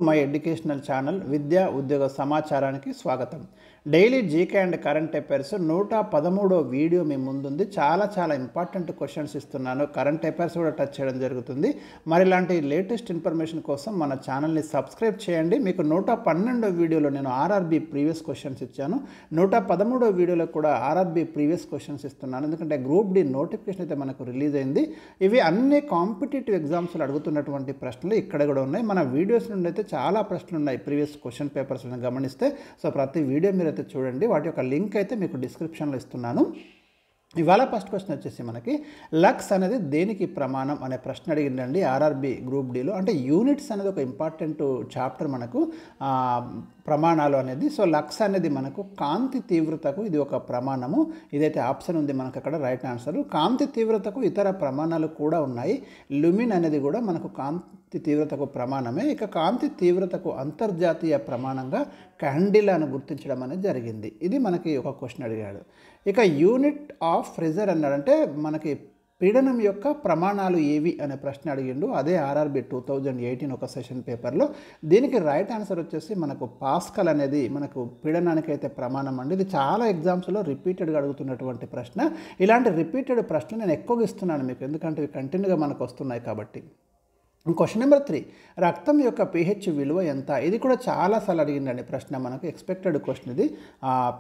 My educational channel విద్యా ఉద్యోగ సమాచారానికి స్వాగతం. Daily GK and current affairs 113వ వీడియో మీ ముందుంది. చాలా ఇంపార్టెంట్ క్వశ్చన్స్ ఇస్తున్నాను. కరెంట్ అఫైర్స్ కూడా టచ్ చేయడం జరుగుతుంది. మరి ఇలాంటి లేటెస్ట్ ఇన్ఫర్మేషన్ కోసం మన ఛానల్ని సబ్స్క్రైబ్ చేయండి. మీకు 112వ వీడియోలో నేను ఆర్ఆర్బీ ప్రీవియస్ క్వశ్చన్స్ ఇచ్చాను. 113వ వీడియోలో కూడా ఆర్ఆర్బీ ప్రీవియస్ క్వశ్చన్స్ ఇస్తున్నాను. ఎందుకంటే గ్రూప్ డి నోటిఫికేషన్ అయితే మనకు రిలీజ్ అయింది. ఇవి అన్ని కాంపిటేటివ్ ఎగ్జామ్స్లో అడుగుతున్నటువంటి ప్రశ్నలు ఇక్కడ కూడా ఉన్నాయి. మన వీడియోస్ నుండి అయితే చాలా ప్రశ్నలు ఉన్నాయి ప్రీవియస్ క్వశ్చన్ పేపర్స్ గమనిస్తే. సో ప్రతి వీడియో మీరు అయితే చూడండి. వాటి యొక్క లింక్ అయితే మీకు డిస్క్రిప్షన్లో ఇస్తున్నాను. ఇవాళ ఫస్ట్ క్వశ్చన్ వచ్చేసి మనకి లక్స్ అనేది దేనికి ప్రమాణం అనే ప్రశ్న అడిగిందండి ఆర్ఆర్బీ గ్రూప్ డీలో. అంటే యూనిట్స్ అనేది ఒక ఇంపార్టెంట్ చాప్టర్ మనకు ప్రమాణాలు అనేది. సో లక్స్ అనేది మనకు కాంతి తీవ్రతకు ఇది ఒక ప్రమాణము. ఇదైతే ఆప్షన్ ఉంది మనకు అక్కడ రైట్ ఆన్సర్. కాంతి తీవ్రతకు ఇతర ప్రమాణాలు కూడా ఉన్నాయి. లుమిన్ అనేది కూడా మనకు కాంతి తీవ్రతకు ప్రమాణమే. ఇక కాంతి తీవ్రతకు అంతర్జాతీయ ప్రమాణంగా క్యాండిలాను గుర్తించడం అనేది జరిగింది. ఇది మనకి ఒక క్వశ్చన్ అడిగాడు. ఇక యూనిట్ ఆఫ్ ప్రెజర్ అన్నాడంటే మనకి పీడనం యొక్క ప్రమాణాలు ఏవి అనే ప్రశ్న అడిగిండు. అదే ఆర్ఆర్బీ 2018 ఒక సెషన్ పేపర్లో. దీనికి రైట్ ఆన్సర్ వచ్చేసి మనకు పాస్కల్ అనేది మనకు పీడనానికి అయితే ప్రమాణం అండి. ఇది చాలా ఎగ్జామ్స్లో రిపీటెడ్గా అడుగుతున్నటువంటి ప్రశ్న. ఇలాంటి రిపీటెడ్ ప్రశ్నలు నేను ఎక్కువగా ఇస్తున్నాను మీకు, ఎందుకంటే ఇవి కంటిన్యూగా మనకు వస్తున్నాయి కాబట్టి. క్వశ్చన్ నెంబర్ 3, రక్తం యొక్క pH విలువ ఎంత? ఇది కూడా చాలాసార్లు అడిగిందండి ప్రశ్న మనకు. ఎక్స్పెక్టెడ్ క్వశ్చన్ ఇది.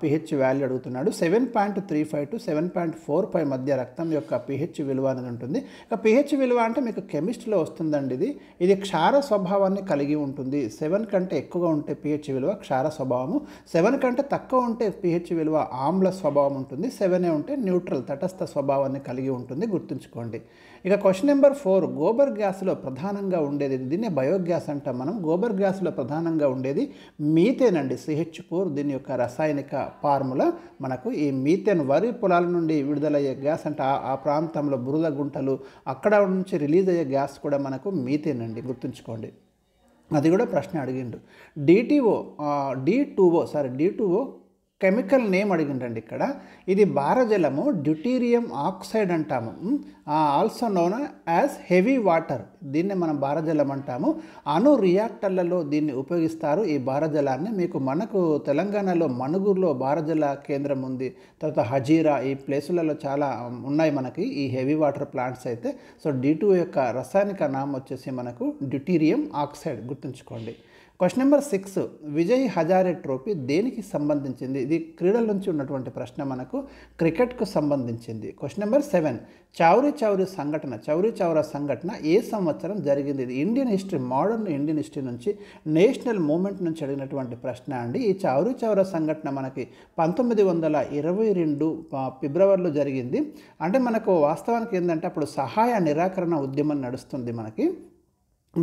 pH వాల్యూ అడుగుతున్నాడు. 7.35 to 7.45 మధ్య రక్తం యొక్క pH విలువ అనేది ఉంటుంది. ఇక pH విలువ అంటే మీకు కెమిస్ట్రీలో వస్తుందండి. ఇది క్షార స్వభావాన్ని కలిగి ఉంటుంది. 7 కంటే ఎక్కువగా ఉంటే pH విలువ క్షార స్వభావము, 7 కంటే తక్కువ ఉంటే pH విలువ ఆమ్ల స్వభావం ఉంటుంది, 7 ఉంటే న్యూట్రల్ తటస్థ స్వభావాన్ని కలిగి ఉంటుంది, గుర్తుంచుకోండి. ఇక క్వశ్చన్ నెంబర్ 4, గోబర్ గ్యాస్లో ప్రధానంగా ఉండేది, దీన్నే బయోగ్యాస్ అంటాం మనం. గోబర్ గ్యాస్లో ప్రధానంగా ఉండేది మీథేన్ అండి, CH4. దీని యొక్క రసాయనిక ఫార్ములా మనకు ఈ మీథేన్. వరి పొలాల నుండి విడుదలయ్యే గ్యాస్ అంటే ఆ ప్రాంతంలో బురద గుంటలు అక్కడ నుంచి రిలీజ్ అయ్యే గ్యాస్ కూడా మనకు మీథేన్ అండి, గుర్తుంచుకోండి. అది కూడా ప్రశ్న అడిగిండు. D2O కెమికల్ నేమ్ అడిగిండండి ఇక్కడ. ఇది భారజలము, డ్యూటీరియం ఆక్సైడ్ అంటాము. Also known as heavy water. దీన్ని మనం భారజలం అంటాము. అణు రియాక్టర్లలో దీన్ని ఉపయోగిస్తారు ఈ భారజలాన్ని. మనకు తెలంగాణలో మణుగూరులో భారజల కేంద్రం ఉంది. తర్వాత హజీరా, ఈ ప్లేసులలో చాలా ఉన్నాయి మనకి ఈ హెవీ వాటర్ ప్లాంట్స్ అయితే. సో D2O యొక్క రసాయనిక నామం వచ్చేసి మనకు డ్యూటీరియం ఆక్సైడ్, గుర్తుంచుకోండి. Question number 6, Vijay Hazare trophy దేనికి సంబంధించింది? ఇది క్రీడల నుంచి ఉన్నటువంటి ప్రశ్న మనకు, క్రికెట్కు సంబంధించింది. క్వశ్చన్ నెంబర్ 7, చౌరీ చౌరా సంఘటన ఏ సంవత్సరం జరిగింది? ఇది Indian history, modern Indian history నుంచి, నేషనల్ మూమెంట్ నుంచి అడిగినటువంటి ప్రశ్న అండి. ఈ చౌరీ చౌరా సంఘటన మనకి 1922 ఫిబ్రవరిలో జరిగింది. అంటే మనకు వాస్తవానికి ఏంటంటే అప్పుడు సహాయ నిరాకరణ ఉద్యమం నడుస్తుంది మనకి.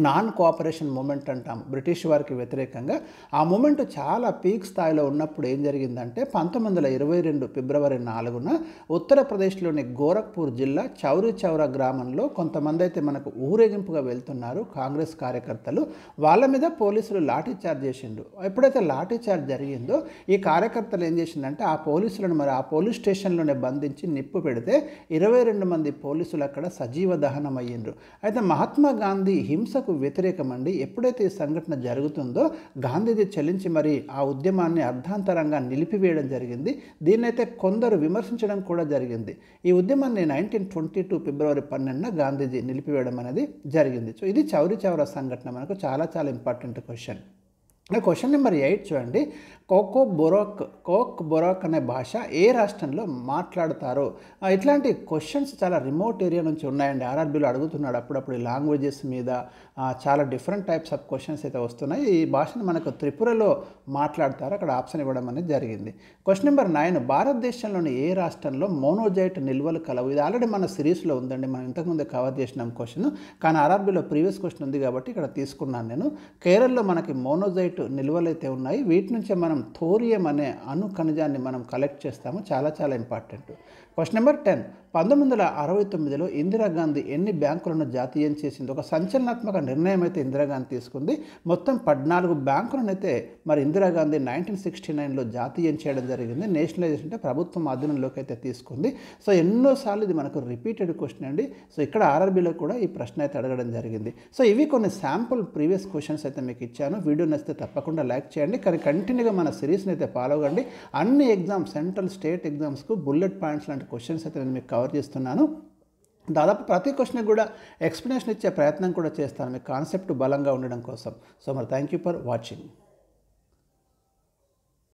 నాన్ కోఆపరేషన్ మూమెంట్ అంటాం, బ్రిటిష్ వారికి వ్యతిరేకంగా. ఆ మూమెంట్ చాలా పీక్ స్థాయిలో ఉన్నప్పుడు ఏం జరిగిందంటే 1922 ఫిబ్రవరి 4న ఉత్తరప్రదేశ్లోని గోరఖ్పూర్ జిల్లా చౌరీ చౌరా గ్రామంలో కొంతమంది అయితే మనకు ఊరేగింపుగా వెళ్తున్నారు కాంగ్రెస్ కార్యకర్తలు. వాళ్ళ మీద పోలీసులు లాఠీచార్జ్ చేసిండు. ఎప్పుడైతే లాఠీచార్జ్ జరిగిందో ఈ కార్యకర్తలు ఏం చేసిందంటే ఆ పోలీసులను ఆ పోలీస్ స్టేషన్లోనే బంధించి నిప్పు పెడితే 22 మంది పోలీసులు అక్కడ సజీవ దహనం అయ్యిండ్రు. అయితే మహాత్మా గాంధీ హింస వ్యతిరేకమండి. ఎప్పుడైతే ఈ సంఘటన జరుగుతుందో గాంధీజీ చలించి మరి ఆ ఉద్యమాన్ని అర్ధాంతరంగా నిలిపివేయడం జరిగింది. దీన్నైతే కొందరు విమర్శించడం కూడా జరిగింది. ఈ ఉద్యమాన్ని 1922 ఫిబ్రవరి 12న గాంధీజీ నిలిపివేయడం అనేది జరిగింది. సో ఇది చౌరీ చౌరా సంఘటన మనకు చాలా ఇంపార్టెంట్ క్వశ్చన్. క్వశ్చన్ నెంబర్ 8 చూడండి. కోక్ బొరాక్ అనే భాష ఏ రాష్ట్రంలో మాట్లాడతారో? ఇట్లాంటి క్వశ్చన్స్ చాలా రిమోట్ ఏరియా నుంచి ఉన్నాయండి. ఆర్ఆర్బీలో అడుగుతున్నాడు అప్పుడప్పుడు ఈ లాంగ్వేజెస్ మీద చాలా డిఫరెంట్ టైప్స్ ఆఫ్ క్వశ్చన్స్ అయితే వస్తున్నాయి. ఈ భాషను మనకు త్రిపురలో మాట్లాడతారు, అక్కడ ఆప్షన్ ఇవ్వడం అనేది జరిగింది. క్వశ్చన్ నెంబర్ 9, భారతదేశంలోని ఏ రాష్ట్రంలో మోనోజైట్ నిల్వలు కలవు? ఇది ఆల్రెడీ మన సిరీస్లో ఉందండి, మనం ఇంతకుముందే కవర్ చేసినాం క్వశ్చన్. కానీ ఆర్ఆర్బీలో ప్రీవియస్ క్వశ్చన్ ఉంది కాబట్టి ఇక్కడ తీసుకున్నాను నేను. కేరళలో మనకి మోనోజైట్ నిల్వలు అయితే ఉన్నాయి. వీటి నుంచే మనం థోరియం అనే అణు ఖనిజాన్ని మనం కలెక్ట్ చేస్తాము. చాలా ఇంపార్టెంట్. క్వశ్చన్ నెంబర్ 10, 1969లో ఇందిరాగాంధీ ఎన్ని బ్యాంకులను జాతీయం చేసింది? ఒక సంచలనాత్మక నిర్ణయం అయితే ఇందిరాగాంధీ తీసుకుంది. మొత్తం 14 బ్యాంకులను అయితే మరి ఇందిరాగాంధీ 1969లో జాతీయం చేయడం జరిగింది. నేషనలైజేషన్ అంటే ప్రభుత్వం ఆధీనంలోకి అయితే తీసుకుంది. సో ఎన్నోసార్లు ఇది మనకు రిపీటెడ్ క్వశ్చన్ అండి. సో ఇక్కడ ఆర్ఆర్బీలో కూడా ఈ ప్రశ్న అయితే అడగడం జరిగింది. సో ఇవి కొన్ని శాంపుల్ ప్రీవియస్ క్వశ్చన్స్ అయితే మీకు ఇచ్చాను. వీడియో నచ్చితే తప్పకుండా లైక్ చేయండి. కానీ కంటిన్యూగా మన సిరీస్ని అయితే ఫాలో అవ్వండి. అన్ని ఎగ్జామ్స్, సెంట్రల్, స్టేట్ ఎగ్జామ్స్కు బుల్లెట్ పాయింట్స్ లాంటి క్వశ్చన్స్ అయితే నేను మీకు కవర్ చేస్తున్నాను. దాదాపు ప్రతి క్వశ్చన్కి కూడా ఎక్స్ప్లెనేషన్ ఇచ్చే ప్రయత్నం కూడా చేస్తాను, మీకు కాన్సెప్ట్ బలంగా ఉండడం కోసం. సో మరి థ్యాంక్ యూ ఫర్ వాచింగ్.